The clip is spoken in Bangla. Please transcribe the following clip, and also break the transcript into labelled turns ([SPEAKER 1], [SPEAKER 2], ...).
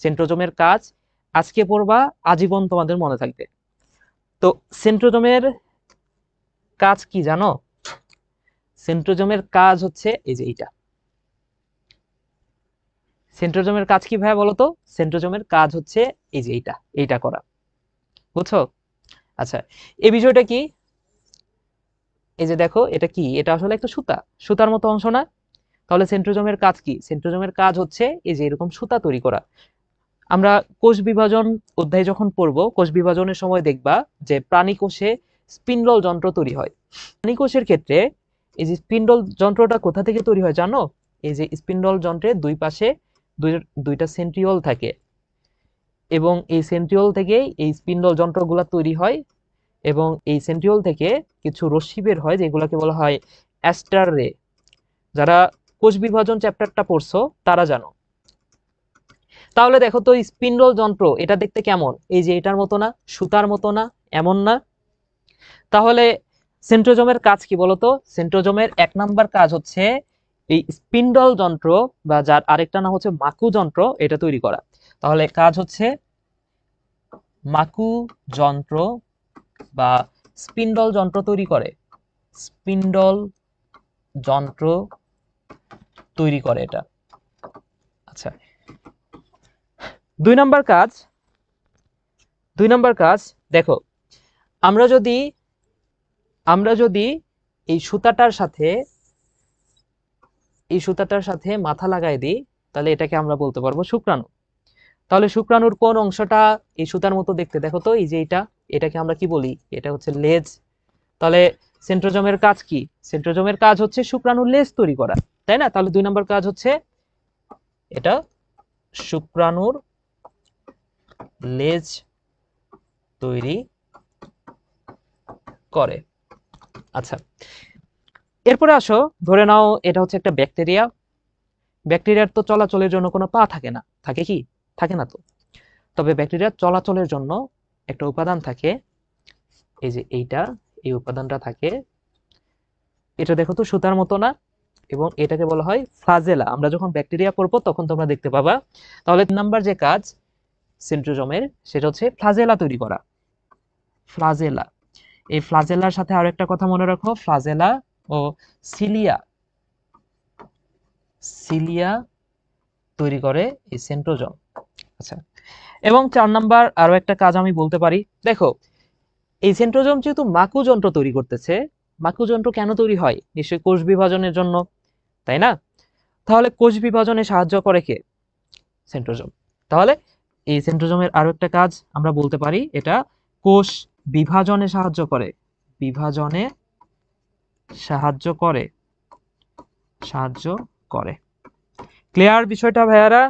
[SPEAKER 1] সেন্ট্রোজোমের কাজ আজকে পড়বা, আজীবন তোমাদের মনে থাকবে। তো সেন্ট্রোজোমের কাজ কি জানো? সেন্ট্রোজোমের কাজ হচ্ছে এই যে এইটা। সেন্ট্রোজোমের কাজ কি ভাই বলতো? সেন্ট্রোজোমের কাজ হচ্ছে এই যে এইটা করা, বুঝছো? আচ্ছা, এই বিষয়টা কি? এই যে দেখো, এটা কি? এটা আসলে একটা সুতার মতো অংশ না? তাহলে সেন্ট্রোজোমের কাজ কি? সেন্ট্রোজোমের কাজ হচ্ছে এই যে এরকম সুতা তৈরি করা। আমরা কোষ বিভাজন অধ্যায় যখন পড়বো, কোষ বিভাজনের সময় দেখবা যে প্রাণী কোষে স্পিন্ডল যন্ত্র তৈরি হয়। প্রাণী কোষের ক্ষেত্রে এই যে স্পিন্ডল যন্ত্রটা কোথা থেকে তৈরি হয় জানো? এই যে স্পিন্ডল যন্ত্রের দুই পাশে দুইটা সেন্ট্রিওল থাকে, এবং এই সেন্ট্রিওল থেকেই এই স্পিন্ডল যন্ত্রগুলা তৈরি হয়, এবং এই সেন্ট্রিওল থেকে কিছু রশ্মি বের হয় যেগুলোকে বলা হয় অ্যাস্টার রে। যারা কোষ বিভাজন চ্যাপ্টারটা পড়ছো তারা জানো। তাহলে দেখো তো, স্পিন্ডল যন্ত্র এটা দেখতে কেমন? এই যে এটার মতো না, সুতার মতো না, এমন না? তাহলে সেন্ট্রোজোমের কাজ কি বলতো? সেন্ট্রোজোমের 1 নাম্বার কাজ হচ্ছে এই স্পিন্ডল যন্ত্র, বা যার আরেকটা নাম হচ্ছে মাকু যন্ত্র, এটা তৈরি করা। তাহলে কাজ হচ্ছে মাকু যন্ত্র বা স্পিন্ডল যন্ত্র তৈরি করে। স্পিন্ডল যন্ত্র তৈরি করে এটা। আচ্ছা, 2 নাম্বার কাজ দেখো, আমরা যদি এই সুতাটার সাথে মাথা লাগাই দিই, তাহলে এটাকে আমরা বলতে পারবো শুক্রাণু। তাহলে শুক্রাণুর কোন অংশটা এই সুতার মতো দেখতে? দেখো তো, এই যে এটাকে আমরা কি বলি? এটা হচ্ছে লেজ। তাহলে সেন্ট্রোজোমের কাজ কি? সেন্ট্রোজোমের কাজ হচ্ছে শুক্রাণুর লেজ তৈরি করা, তাই না? তাহলে 2 নাম্বার কাজ হচ্ছে এটা শুক্রাণুর লেজ তৈরি করে। আচ্ছা, এরপরে আসো, ধরে নাও এটা হচ্ছে একটা ব্যাকটেরিয়া। ব্যাকটেরিয়ার তো চলাচলের জন্য কোনো পা থাকে না, থাকে কি? থাকে না তো। তবে ব্যাকটেরিয়ার চলাচলের জন্য একটা উপাদান থাকে, এই যে এই উপাদানটা থাকে। এটা দেখো তো সুতার মতো না? এবং এটাকে বলা হয় ফ্লাজেলা। আমরা যখন ব্যাকটেরিয়া পড়বো তখন তোমরা দেখতে পাবা। তাহলে 3 নাম্বার যে কাজ সেন্ট্রোজোমের, সেটা হচ্ছে ফ্লাজেলা তৈরি করা। ফ্লাজেলা। এই ফ্লাজেলার সাথে আরো একটা কথা মনে রাখো, ফ্লাজেলা ও সিলিয়া তৈরি করে এই সেন্ট্রোজোম। আচ্ছা, এবং 4 নাম্বার আরো একটা কাজ আমি বলতে পারি। দেখো, এই সেন্ট্রোজোম যেহেতু মাকু যন্ত্র তৈরি করতেছে, মাকু যন্ত্র কেন তৈরি হয়? নিশ্চয়ই কোষ বিভাজনের জন্য, তাই না? তাহলে কোষ বিভাজনে সাহায্য করে কে? সেন্ট্রোজোম। তাহলে এই সেন্ট্রোজোমের আরো একটা কাজ আমরা বলতে পারি, এটা কোষ বিভাজনে সাহায্য করে। বিভাজনে সাহায্য করে। ক্লিয়ার বিষয়টা ভাইয়ারা?